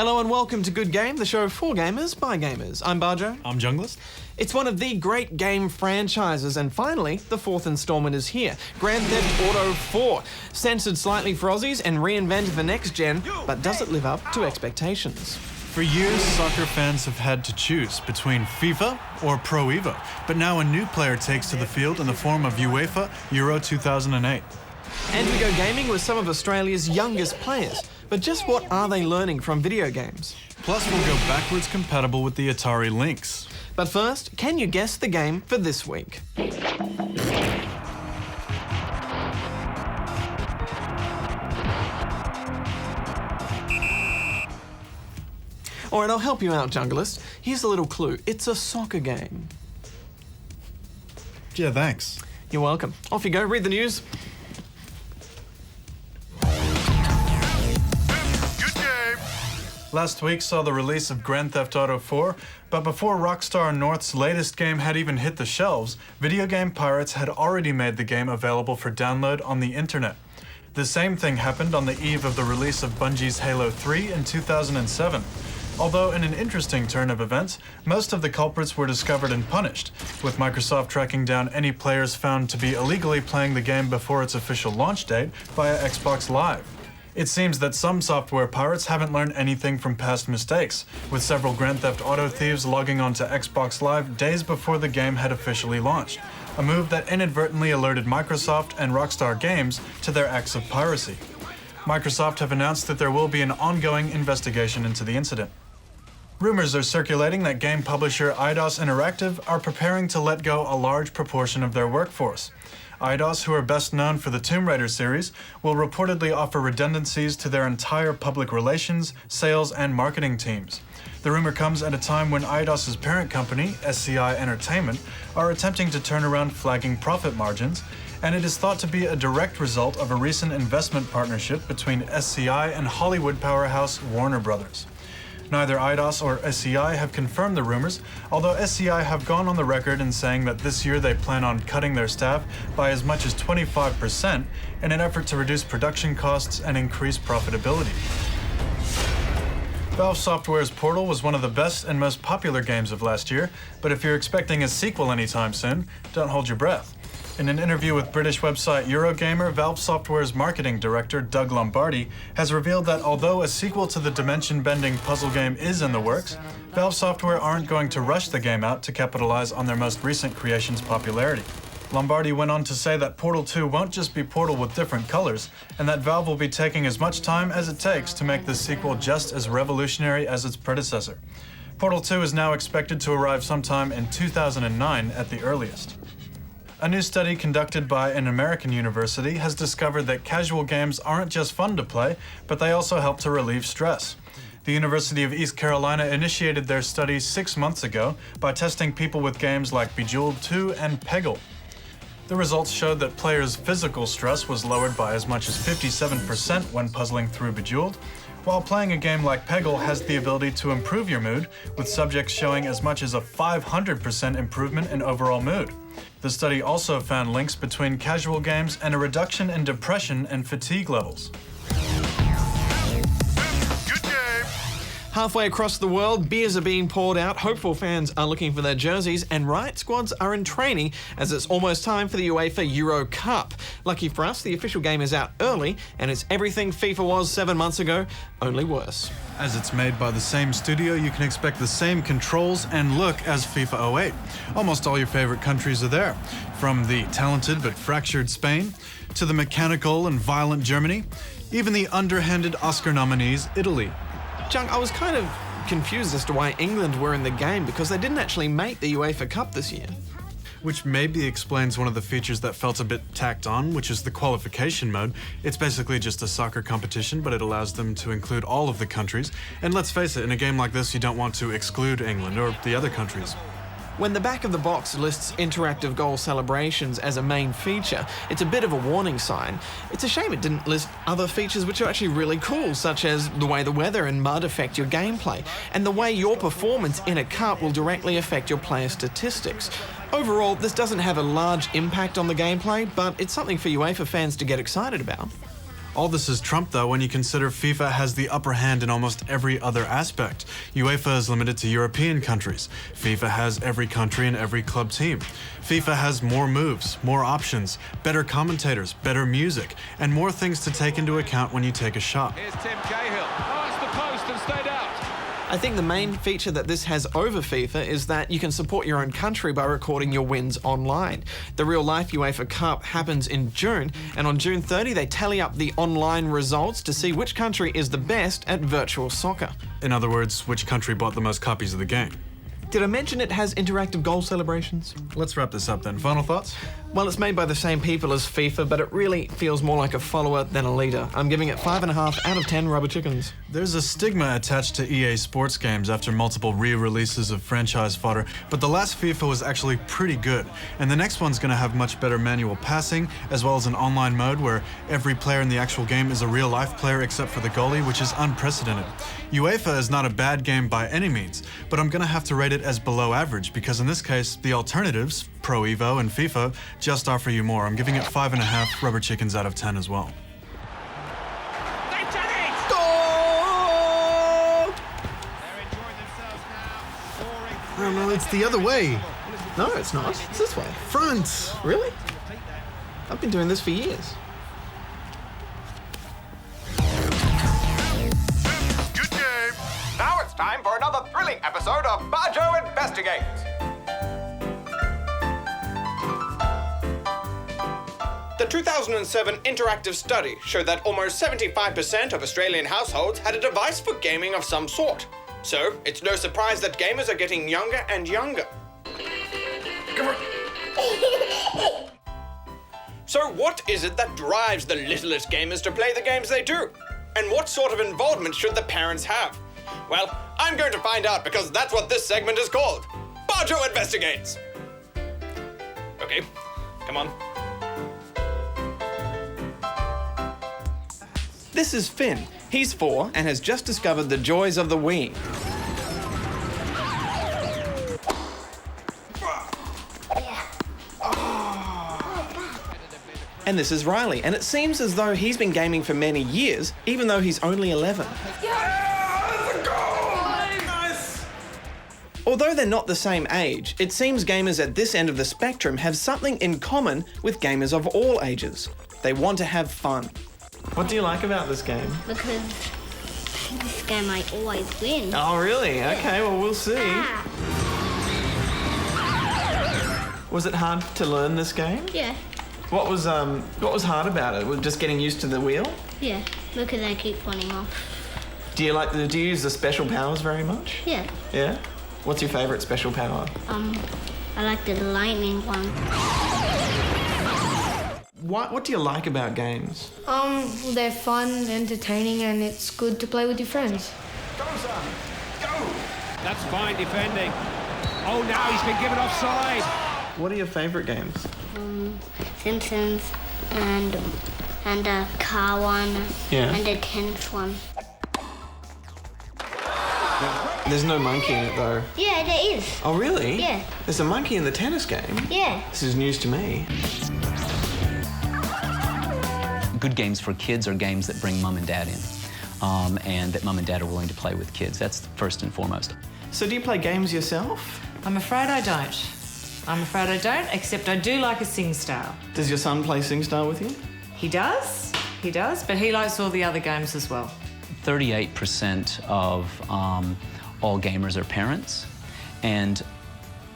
Hello and welcome to Good Game, the show for gamers by gamers. I'm Bajo. I'm Junglist. It's one of the great game franchises, and finally, the fourth installment is here. Grand Theft Auto 4. Censored slightly for Aussies and reinvented for next gen, but does it live up to expectations? For years, soccer fans have had to choose between FIFA or Pro Evo, but now a new player takes to the field in the form of UEFA Euro 2008. And we go gaming with some of Australia's youngest players. But just what are they learning from video games? Plus, we'll go backwards compatible with the Atari Lynx. But first, can you guess the game for this week? Alright, I'll help you out, Junglist. Here's a little clue. It's a soccer game. Yeah, thanks. You're welcome. Off you go, read the news. Last week saw the release of Grand Theft Auto 4, but before Rockstar North's latest game had even hit the shelves, video game pirates had already made the game available for download on the internet. The same thing happened on the eve of the release of Bungie's Halo 3 in 2007. Although in an interesting turn of events, most of the culprits were discovered and punished, with Microsoft tracking down any players found to be illegally playing the game before its official launch date via Xbox Live. It seems that some software pirates haven't learned anything from past mistakes, with several Grand Theft Auto thieves logging onto Xbox Live days before the game had officially launched, a move that inadvertently alerted Microsoft and Rockstar Games to their acts of piracy. Microsoft have announced that there will be an ongoing investigation into the incident. Rumors are circulating that game publisher Eidos Interactive are preparing to let go a large proportion of their workforce. Eidos, who are best known for the Tomb Raider series, will reportedly offer redundancies to their entire public relations, sales, and marketing teams. The rumor comes at a time when Eidos' parent company, SCI Entertainment, are attempting to turn around flagging profit margins, and it is thought to be a direct result of a recent investment partnership between SCI and Hollywood powerhouse Warner Brothers. Neither Eidos or SCI have confirmed the rumors, although SCI have gone on the record in saying that this year they plan on cutting their staff by as much as 25% in an effort to reduce production costs and increase profitability. Valve Software's Portal was one of the best and most popular games of last year, but if you're expecting a sequel anytime soon, don't hold your breath. In an interview with British website Eurogamer, Valve Software's marketing director, Doug Lombardi, has revealed that although a sequel to the dimension-bending puzzle game is in the works, Valve Software aren't going to rush the game out to capitalize on their most recent creation's popularity. Lombardi went on to say that Portal 2 won't just be Portal with different colors, and that Valve will be taking as much time as it takes to make the sequel just as revolutionary as its predecessor. Portal 2 is now expected to arrive sometime in 2009 at the earliest. A new study conducted by an American university has discovered that casual games aren't just fun to play, but they also help to relieve stress. The University of East Carolina initiated their study 6 months ago by testing people with games like Bejeweled 2 and Peggle. The results showed that players' physical stress was lowered by as much as 57% when puzzling through Bejeweled, while playing a game like Peggle has the ability to improve your mood, with subjects showing as much as a 500% improvement in overall mood. The study also found links between casual games and a reduction in depression and fatigue levels. Halfway across the world, beers are being poured out, hopeful fans are looking for their jerseys, and riot squads are in training as it's almost time for the UEFA Euro Cup. Lucky for us, the official game is out early, and it's everything FIFA was 7 months ago, only worse. As it's made by the same studio, you can expect the same controls and look as FIFA 08. Almost all your favorite countries are there, from the talented but fractured Spain, to the mechanical and violent Germany, even the underhanded Oscar nominees Italy. Junk, I was kind of confused as to why England were in the game because they didn't actually make the UEFA Cup this year. Which maybe explains one of the features that felt a bit tacked on, which is the qualification mode. It's basically just a soccer competition, but it allows them to include all of the countries. And let's face it, in a game like this, you don't want to exclude England or the other countries. When the back of the box lists interactive goal celebrations as a main feature, it's a bit of a warning sign. It's a shame it didn't list other features which are actually really cool, such as the way the weather and mud affect your gameplay, and the way your performance in a cup will directly affect your player statistics. Overall, this doesn't have a large impact on the gameplay, but it's something for UEFA fans to get excited about. All this is trumped, though, when you consider FIFA has the upper hand in almost every other aspect. UEFA is limited to European countries. FIFA has every country and every club team. FIFA has more moves, more options, better commentators, better music, and more things to take into account when you take a shot. Here's Tim Cahill. Past the post and stayed out. I think the main feature that this has over FIFA is that you can support your own country by recording your wins online. The real-life UEFA Cup happens in June, and on June 30 they tally up the online results to see which country is the best at virtual soccer. In other words, which country bought the most copies of the game. Did I mention it has interactive goal celebrations? Let's wrap this up then. Final thoughts? Well, it's made by the same people as FIFA, but it really feels more like a follower than a leader. I'm giving it 5.5 out of 10 rubber chickens. There's a stigma attached to EA sports games after multiple re-releases of franchise fodder, but the last FIFA was actually pretty good, and the next one's gonna have much better manual passing, as well as an online mode where every player in the actual game is a real-life player except for the goalie, which is unprecedented. UEFA is not a bad game by any means, but I'm gonna have to rate it as below average, because in this case, the alternatives, Pro Evo and FIFA, just offer you more. I'm giving it 5.5 rubber chickens out of 10 as well. They've done it! Goal! They're enjoying themselves now. Scoring. I don't know, it's the other way. No, it's not. It's this way. Front. Really? I've been doing this for years. Good game. Now it's time for another thrilling episode of Bajo Investigates. The 2007 interactive study showed that almost 75% of Australian households had a device for gaming of some sort. So, it's no surprise that gamers are getting younger and younger. So what is it that drives the littlest gamers to play the games they do? And what sort of involvement should the parents have? Well, I'm going to find out because that's what this segment is called. Bajo Investigates! Okay, come on. This is Finn. He's 4 and has just discovered the joys of the Wii. And this is Riley, and it seems as though he's been gaming for many years, even though he's only 11. Although they're not the same age, it seems gamers at this end of the spectrum have something in common with gamers of all ages. They want to have fun. What do you like about this game? Because this game I always win. Oh, really? Okay, well, we'll see. Ah. Was it hard to learn this game? Yeah, What was hard about it? Was it just getting used to the wheel? yeah, because I keep running off. Do you use the special powers very much? Yeah, Yeah? What's your favourite special power? I like the lightning one. What do you like about games? They're fun, entertaining, and it's good to play with your friends. Go, son! Go! That's fine defending. Oh, now he's been given offside. What are your favourite games? Simpsons and a car one Yeah. and a tennis one. There's no monkey in it though. Yeah, there is. Oh really? Yeah. There's a monkey in the tennis game? Yeah. This is news to me. Good games for kids are games that bring mum and dad in, and that mum and dad are willing to play with kids. That's first and foremost. So do you play games yourself? I'm afraid I don't. Except I do like a SingStar. Does your son play SingStar with you? He does, but he likes all the other games as well. 38% of all gamers are parents, and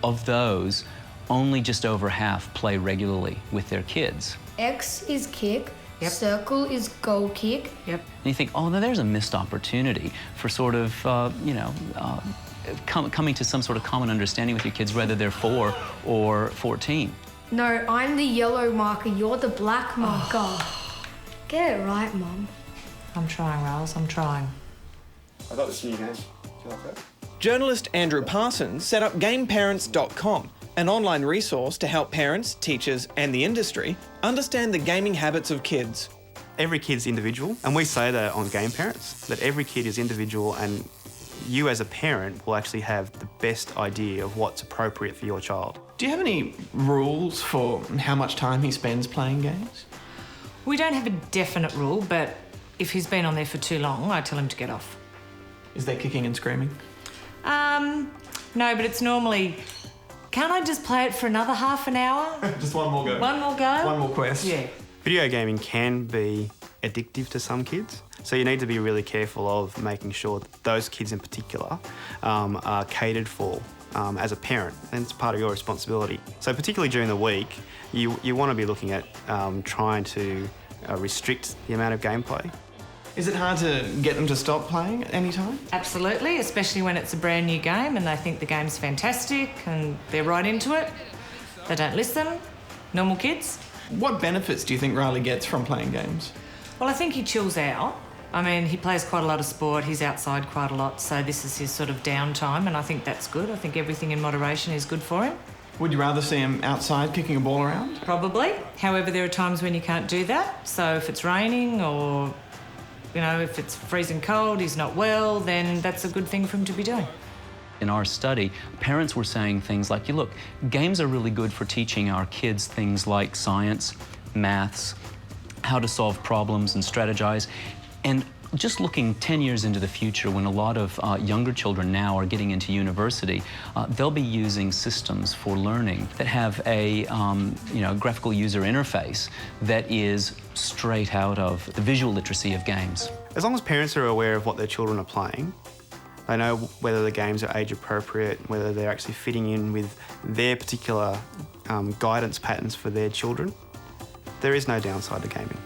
of those, only just over half play regularly with their kids. X is kick, Yep. circle is goal kick. Yep. And you think, oh, no, there's a missed opportunity for sort of, coming to some sort of common understanding with your kids, whether they're 4 or 14. No, I'm the yellow marker, you're the black marker. Get it right, Mum. I'm trying, Riles, I'm trying. I got this new game. Do you like that? Journalist Andrew Parsons set up GameParents.com, an online resource to help parents, teachers and the industry understand the gaming habits of kids. Every kid's individual, and we say that on Game Parents, that every kid is individual and you as a parent will actually have the best idea of what's appropriate for your child. Do you have any rules for how much time he spends playing games? We don't have a definite rule, but if he's been on there for too long, I tell him to get off. Is there kicking and screaming? No, but it's normally, can't I just play it for another half an hour? Just one more go. One more go? One more quest. Yeah. Video gaming can be addictive to some kids, so you need to be really careful of making sure that those kids in particular are catered for as a parent, and it's part of your responsibility. So particularly during the week, you want to be looking at trying to restrict the amount of gameplay. Is it hard to get them to stop playing at any time? Absolutely, especially when it's a brand new game and they think the game's fantastic and they're right into it. They don't listen. Normal kids. What benefits do you think Riley gets from playing games? Well, I think he chills out. I mean, he plays quite a lot of sport, he's outside quite a lot, so this is his sort of downtime, and I think that's good. I think everything in moderation is good for him. Would you rather see him outside kicking a ball around? Probably. However, there are times when you can't do that. So if it's raining or, you know, if it's freezing cold, he's not well, then that's a good thing for him to be doing. In our study, parents were saying things like, look, games are really good for teaching our kids things like science, maths, how to solve problems and strategize. And just looking 10 years into the future, when a lot of younger children now are getting into university, they'll be using systems for learning that have a graphical user interface that is straight out of the visual literacy of games. As long as parents are aware of what their children are playing, they know whether the games are age appropriate, whether they're actually fitting in with their particular guidance patterns for their children, there is no downside to gaming.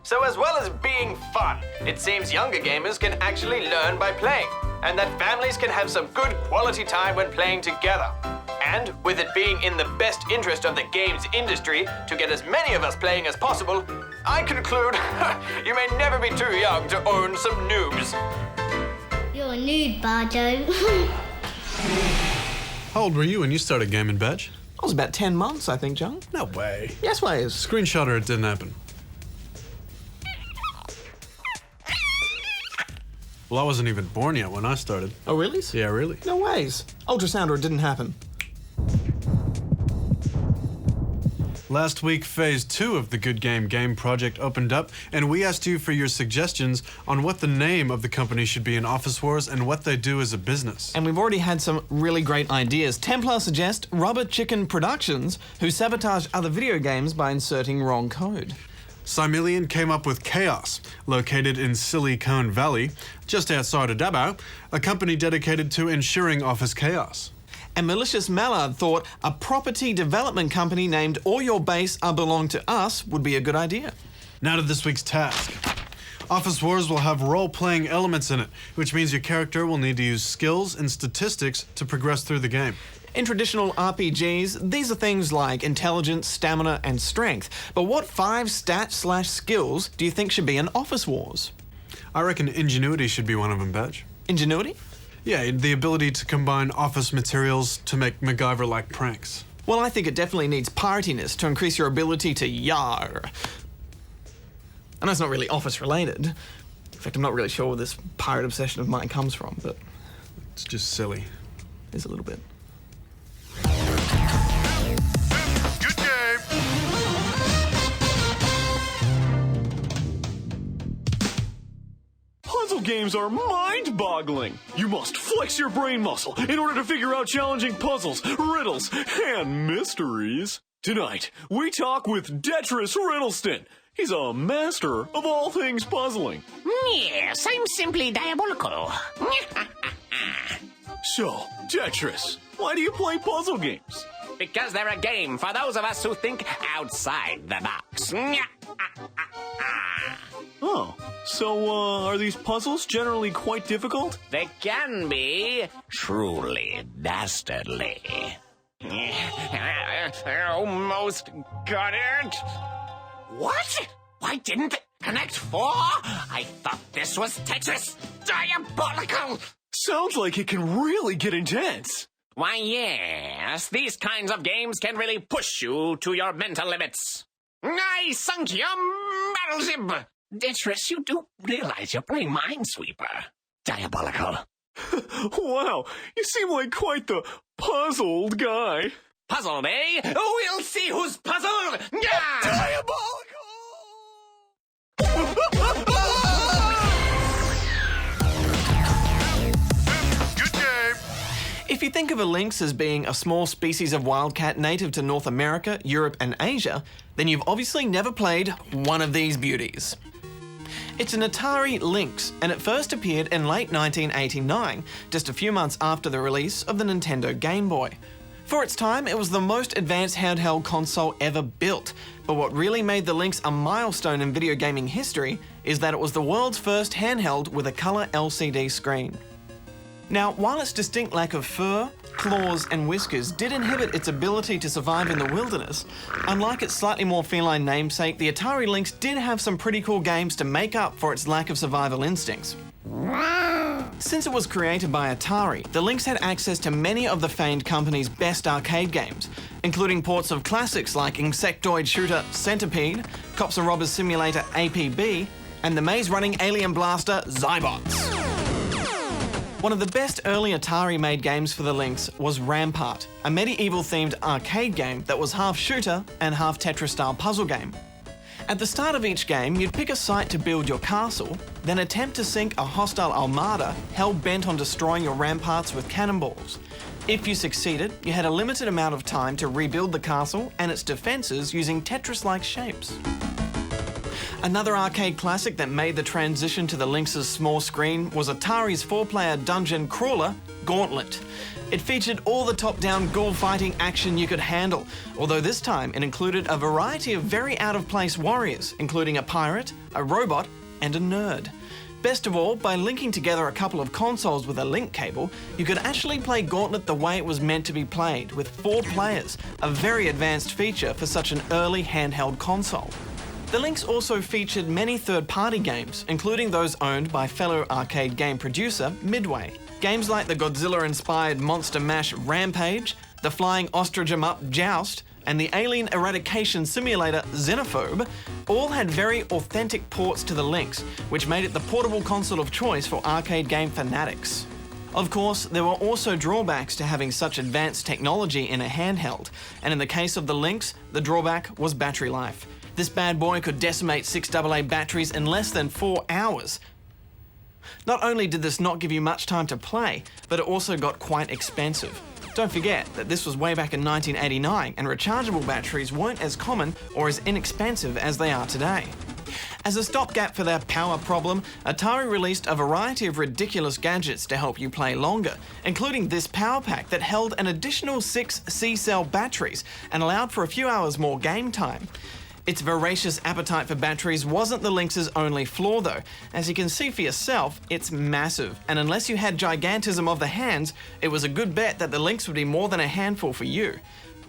So as well as being fun, it seems younger gamers can actually learn by playing, and that families can have some good quality time when playing together. And with it being in the best interest of the games industry to get as many of us playing as possible, I conclude you may never be too young to own some noobs. You're a noob, Bajo. How old were you when you started gaming, Badge? I was about 10 months, I think, John. No way. Yes, ways. Screenshot or it didn't happen. Well, I wasn't even born yet when I started. Oh, really? Yeah, really. No ways. Ultrasound or it didn't happen. Last week, Phase 2 of the Good Game project opened up, and we asked you for your suggestions on what the name of the company should be in Office Wars and what they do as a business. And we've already had some really great ideas. Templar suggest Rubber Chicken Productions, who sabotage other video games by inserting wrong code. Similian came up with Chaos, located in Silicon Valley, just outside of Davao, a company dedicated to ensuring office chaos. And Malicious Mallard thought a property development company named All Your Base Are Belong to Us would be a good idea. Now to this week's task. Office Wars will have role-playing elements in it, which means your character will need to use skills and statistics to progress through the game. In traditional RPGs, these are things like intelligence, stamina, and strength. But what 5 stats/skills do you think should be in Office Wars? I reckon ingenuity should be one of them, Badge. Ingenuity? Yeah, the ability to combine office materials to make MacGyver-like pranks. Well, I think it definitely needs piratiness to increase your ability to yar. I know it's not really office-related. In fact, I'm not really sure where this pirate obsession of mine comes from, but It's just silly. it is a little bit. Good game. Puzzle games are mind-boggling. You must flex your brain muscle in order to figure out challenging puzzles, riddles, and mysteries. Tonight, we talk with Detris Riddleston. He's a master of all things puzzling. Yes, I'm simply diabolical. So, Tetris, why do you play puzzle games? Because they're a game for those of us who think outside the box. Oh, so, are these puzzles generally quite difficult? They can be truly dastardly. Almost got it. What? Why didn't it connect 4? I thought this was Tetris. Diabolical! Sounds like it can really get intense. Why, yes. These kinds of games can really push you to your mental limits. I sunk your battleship! Tetris, you do realize you're playing Minesweeper. Diabolical. Wow, you seem like quite the puzzled guy. Puzzled, eh? We'll see who's puzzled! Yeah! Diabolical! If you think of a lynx as being a small species of wildcat native to North America, Europe and Asia, then you've obviously never played one of these beauties. It's an Atari Lynx, and it first appeared in late 1989, just a few months after the release of the Nintendo Game Boy. For its time, it was the most advanced handheld console ever built, but what really made the Lynx a milestone in video gaming history is that it was the world's first handheld with a colour LCD screen. Now, while its distinct lack of fur, claws and whiskers did inhibit its ability to survive in the wilderness, unlike its slightly more feline namesake, the Atari Lynx did have some pretty cool games to make up for its lack of survival instincts. Since it was created by Atari, the Lynx had access to many of the famed company's best arcade games, including ports of classics like insectoid shooter Centipede, Cops and Robbers Simulator APB, and the maze-running alien blaster Zybots. One of the best early Atari-made games for the Lynx was Rampart, a medieval-themed arcade game that was half shooter and half Tetris-style puzzle game. At the start of each game, you'd pick a site to build your castle, then attempt to sink a hostile armada hell-bent on destroying your ramparts with cannonballs. If you succeeded, you had a limited amount of time to rebuild the castle and its defences using Tetris-like shapes. Another arcade classic that made the transition to the Lynx's small screen was Atari's 4-player dungeon crawler, Gauntlet. It featured all the top-down ghoul-fighting action you could handle, although this time it included a variety of very out-of-place warriors, including a pirate, a robot, and a nerd. Best of all, by linking together a couple of consoles with a link cable, you could actually play Gauntlet the way it was meant to be played, with 4 players, a very advanced feature for such an early handheld console. The Lynx also featured many third-party games, including those owned by fellow arcade game producer Midway. Games like the Godzilla-inspired Monster Mash Rampage, the flying ostrich 'em up Joust, and the alien eradication simulator Xenophobe all had very authentic ports to the Lynx, which made it the portable console of choice for arcade game fanatics. Of course, there were also drawbacks to having such advanced technology in a handheld, and in the case of the Lynx, the drawback was battery life. This bad boy could decimate 6AA batteries in less than 4 hours. Not only did this not give you much time to play, but it also got quite expensive. Don't forget that this was way back in 1989 and rechargeable batteries weren't as common or as inexpensive as they are today. As a stopgap for their power problem, Atari released a variety of ridiculous gadgets to help you play longer, including this power pack that held an additional 6 C-cell batteries and allowed for a few hours more game time. Its voracious appetite for batteries wasn't the Lynx's only flaw though. As you can see for yourself, it's massive, and unless you had gigantism of the hands, it was a good bet that the Lynx would be more than a handful for you.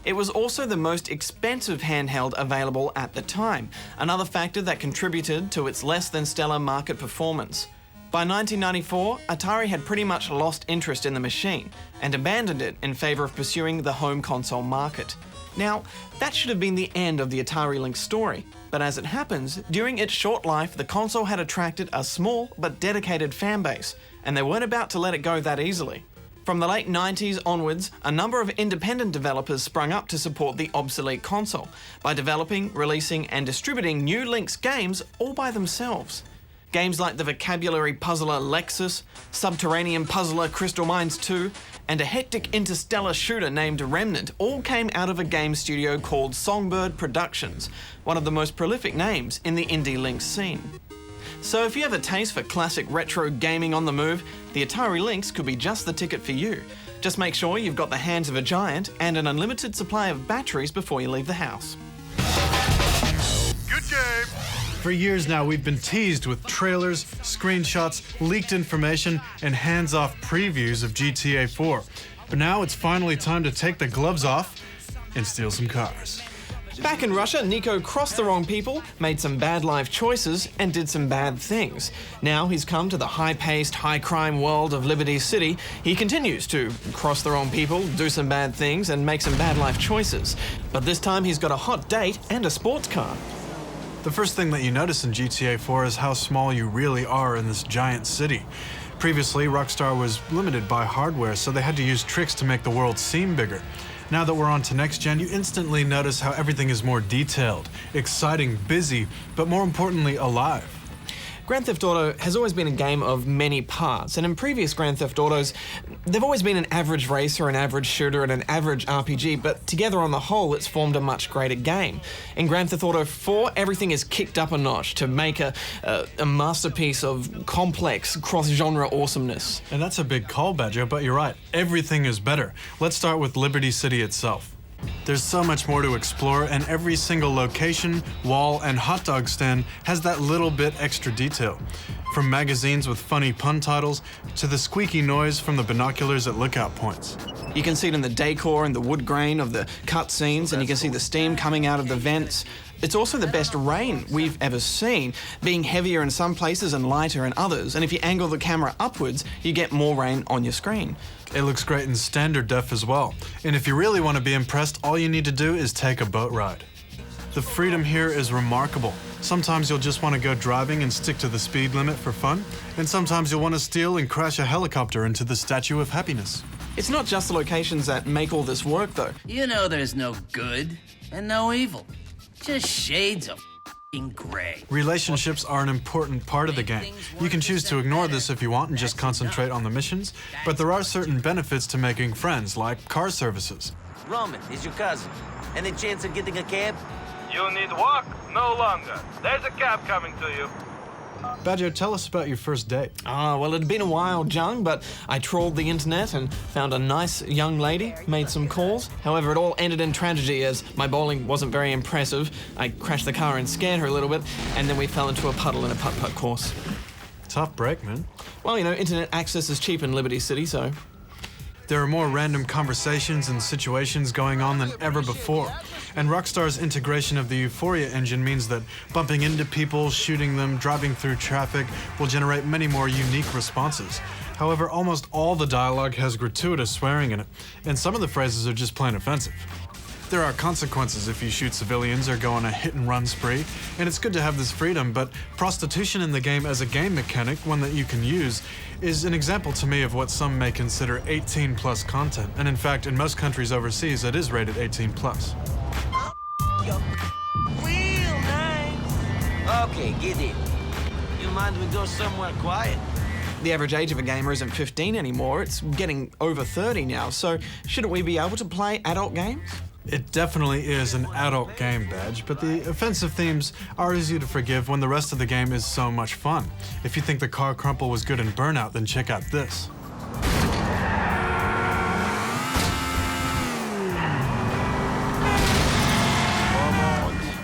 It was also the most expensive handheld available at the time, another factor that contributed to its less than stellar market performance. By 1994, Atari had pretty much lost interest in the machine and abandoned it in favour of pursuing the home console market. Now, that should have been the end of the Atari Lynx story, but as it happens, during its short life, the console had attracted a small but dedicated fan base, and they weren't about to let it go that easily. From the late 90s onwards, a number of independent developers sprung up to support the obsolete console by developing, releasing, and distributing new Lynx games all by themselves. Games like the vocabulary puzzler Lexus, subterranean puzzler Crystal Mines 2, and a hectic interstellar shooter named Remnant all came out of a game studio called Songbird Productions, one of the most prolific names in the indie Lynx scene. So if you have a taste for classic retro gaming on the move, the Atari Lynx could be just the ticket for you. Just make sure you've got the hands of a giant and an unlimited supply of batteries before you leave the house. Good game. For years now, we've been teased with trailers, screenshots, leaked information, and hands-off previews of GTA 4. But now it's finally time to take the gloves off and steal some cars. Back in Russia, Nico crossed the wrong people, made some bad life choices, and did some bad things. Now he's come to the high-paced, high-crime world of Liberty City. He continues to cross the wrong people, do some bad things, and make some bad life choices. But this time he's got a hot date and a sports car. The first thing that you notice in GTA 4 is how small you really are in this giant city. Previously, Rockstar was limited by hardware, so they had to use tricks to make the world seem bigger. Now that we're on to next gen, you instantly notice how everything is more detailed, exciting, busy, but more importantly, alive. Grand Theft Auto has always been a game of many parts, and in previous Grand Theft Autos, they've always been an average racer, an average shooter, and an average RPG, but together on the whole, it's formed a much greater game. In Grand Theft Auto 4, everything is kicked up a notch to make a masterpiece of complex, cross-genre awesomeness. And that's a big call, Badger, but you're right. Everything is better. Let's start with Liberty City itself. There's so much more to explore, and every single location, wall, and hot dog stand has that little bit extra detail. From magazines with funny pun titles to the squeaky noise from the binoculars at lookout points. You can see it in the decor and the wood grain of the cutscenes, and you can see the steam coming out of the vents. It's also the best rain we've ever seen, being heavier in some places and lighter in others. And if you angle the camera upwards, you get more rain on your screen. It looks great in standard def as well. And if you really want to be impressed, all you need to do is take a boat ride. The freedom here is remarkable. Sometimes you'll just want to go driving and stick to the speed limit for fun, and sometimes you'll want to steal and crash a helicopter into the Statue of Happiness. It's not just the locations that make all this work, though. You know there's no good and no evil. Just shades of f***ing gray. Relationships are an important part of the game. You can choose to ignore this if you want and just concentrate on the missions, but there are certain benefits to making friends, like car services. Roman is your cousin. Any chance of getting a cab? You need walk no longer. There's a cab coming to you. Badger, tell us about your first date. Well, it had been a while, Jung, but I trawled the internet and found a nice young lady, made some calls. However, it all ended in tragedy as my bowling wasn't very impressive. I crashed the car and scared her a little bit, and then we fell into a puddle in a putt-putt course. Tough break, man. Well, you know, internet access is cheap in Liberty City, so... There are more random conversations and situations going on than ever before. And Rockstar's integration of the Euphoria engine means that bumping into people, shooting them, driving through traffic will generate many more unique responses. However, almost all the dialogue has gratuitous swearing in it, and some of the phrases are just plain offensive. There are consequences if you shoot civilians or go on a hit-and-run spree, and it's good to have this freedom, but prostitution in the game as a game mechanic, one that you can use, is an example to me of what some may consider 18-plus content, and in fact, in most countries overseas, it is rated 18-plus. Real nice. Okay, get in. You mind we go somewhere quiet? The average age of a gamer isn't 15 anymore, it's getting over 30 now, so shouldn't we be able to play adult games? It definitely is an adult game, Badge, but the offensive themes are easy to forgive when the rest of the game is so much fun. If you think the car crumple was good in Burnout, then check out this.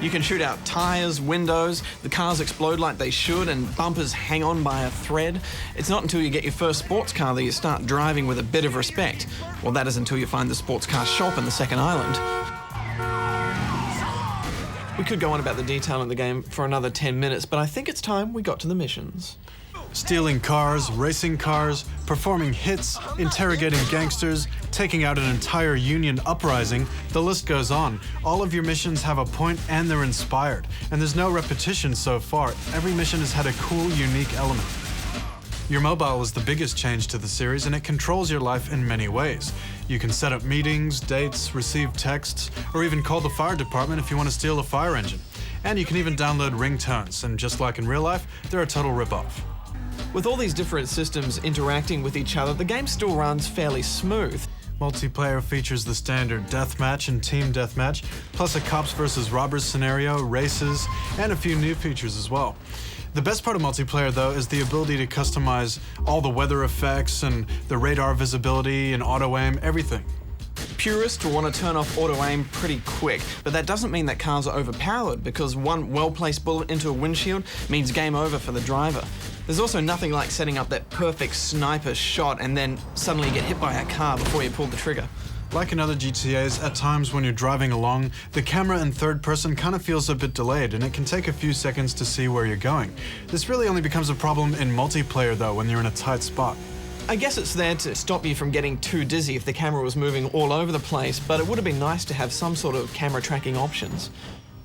You can shoot out tires, windows, the cars explode like they should, and bumpers hang on by a thread. It's not until you get your first sports car that you start driving with a bit of respect. Well, that is until you find the sports car shop in the second island. We could go on about the detail in the game for another 10 minutes, but I think it's time we got to the missions. Stealing cars, racing cars, performing hits, interrogating gangsters, taking out an entire union uprising, the list goes on. All of your missions have a point and they're inspired. And there's no repetition so far. Every mission has had a cool, unique element. Your mobile is the biggest change to the series, and it controls your life in many ways. You can set up meetings, dates, receive texts, or even call the fire department if you want to steal a fire engine. And you can even download ringtones, and just like in real life, they're a total rip-off. With all these different systems interacting with each other, the game still runs fairly smooth. Multiplayer features the standard deathmatch and team deathmatch, plus a cops versus robbers scenario, races, and a few new features as well. The best part of multiplayer, though, is the ability to customize all the weather effects and the radar visibility and auto-aim, everything. Purists will want to turn off auto-aim pretty quick, but that doesn't mean that cars are overpowered, because one well-placed bullet into a windshield means game over for the driver. There's also nothing like setting up that perfect sniper shot and then suddenly you get hit by a car before you pull the trigger. Like in other GTAs, at times when you're driving along, the camera in third person kind of feels a bit delayed, and it can take a few seconds to see where you're going. This really only becomes a problem in multiplayer, though, when you're in a tight spot. I guess it's there to stop you from getting too dizzy if the camera was moving all over the place, but it would have been nice to have some sort of camera tracking options.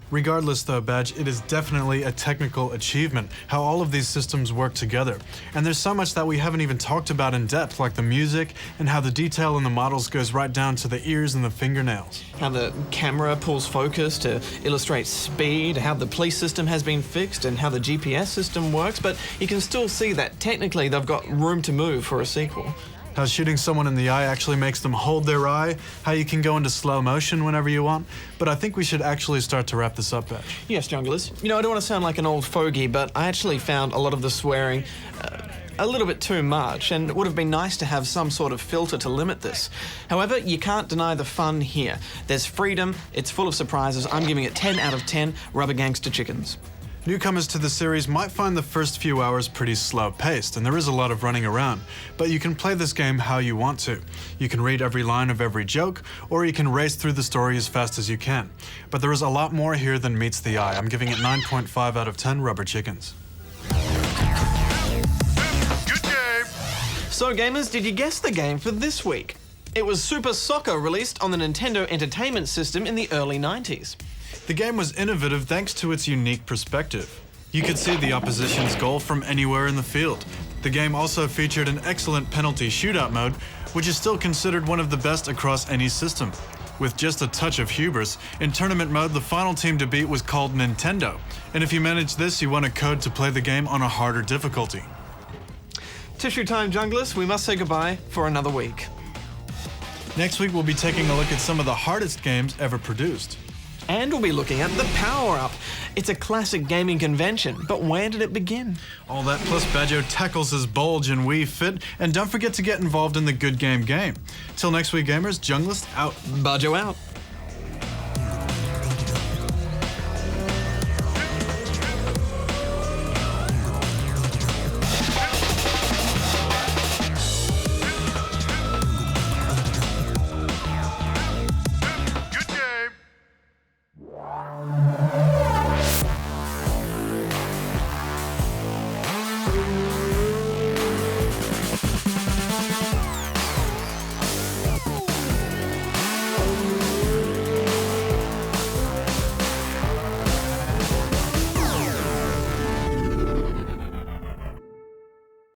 Regardless though, Badge, it is definitely a technical achievement, how all of these systems work together. And there's so much that we haven't even talked about in depth, like the music, and how the detail in the models goes right down to the ears and the fingernails. How the camera pulls focus to illustrate speed, how the police system has been fixed, and how the GPS system works, but you can still see that technically they've got room to move for a sequel. How shooting someone in the eye actually makes them hold their eye, how you can go into slow motion whenever you want. But I think we should actually start to wrap this up, Badge. Yes, Junglist. You know, I don't want to sound like an old fogey, but I actually found a lot of the swearing a little bit too much, and it would have been nice to have some sort of filter to limit this. However, you can't deny the fun here. There's freedom, it's full of surprises. I'm giving it 10 out of 10 rubber gangster chickens. Newcomers to the series might find the first few hours pretty slow-paced, and there is a lot of running around, but you can play this game how you want to. You can read every line of every joke, or you can race through the story as fast as you can. But there is a lot more here than meets the eye. I'm giving it 9.5 out of 10 rubber chickens. Good game! So gamers, did you guess the game for this week? It was Super Soccer, released on the Nintendo Entertainment System in the early 90s. The game was innovative thanks to its unique perspective. You could see the opposition's goal from anywhere in the field. The game also featured an excellent penalty shootout mode, which is still considered one of the best across any system. With just a touch of hubris, in tournament mode the final team to beat was called Nintendo, and if you manage this you won a code to play the game on a harder difficulty. Tissue time, Junglist, we must say goodbye for another week. Next week we'll be taking a look at some of the hardest games ever produced. And we'll be looking at the Power-Up. It's a classic gaming convention, but where did it begin? All that plus Bajo tackles his bulge in Wii Fit, and don't forget to get involved in the Good Game game. Till next week, gamers, Junglist out. Bajo out.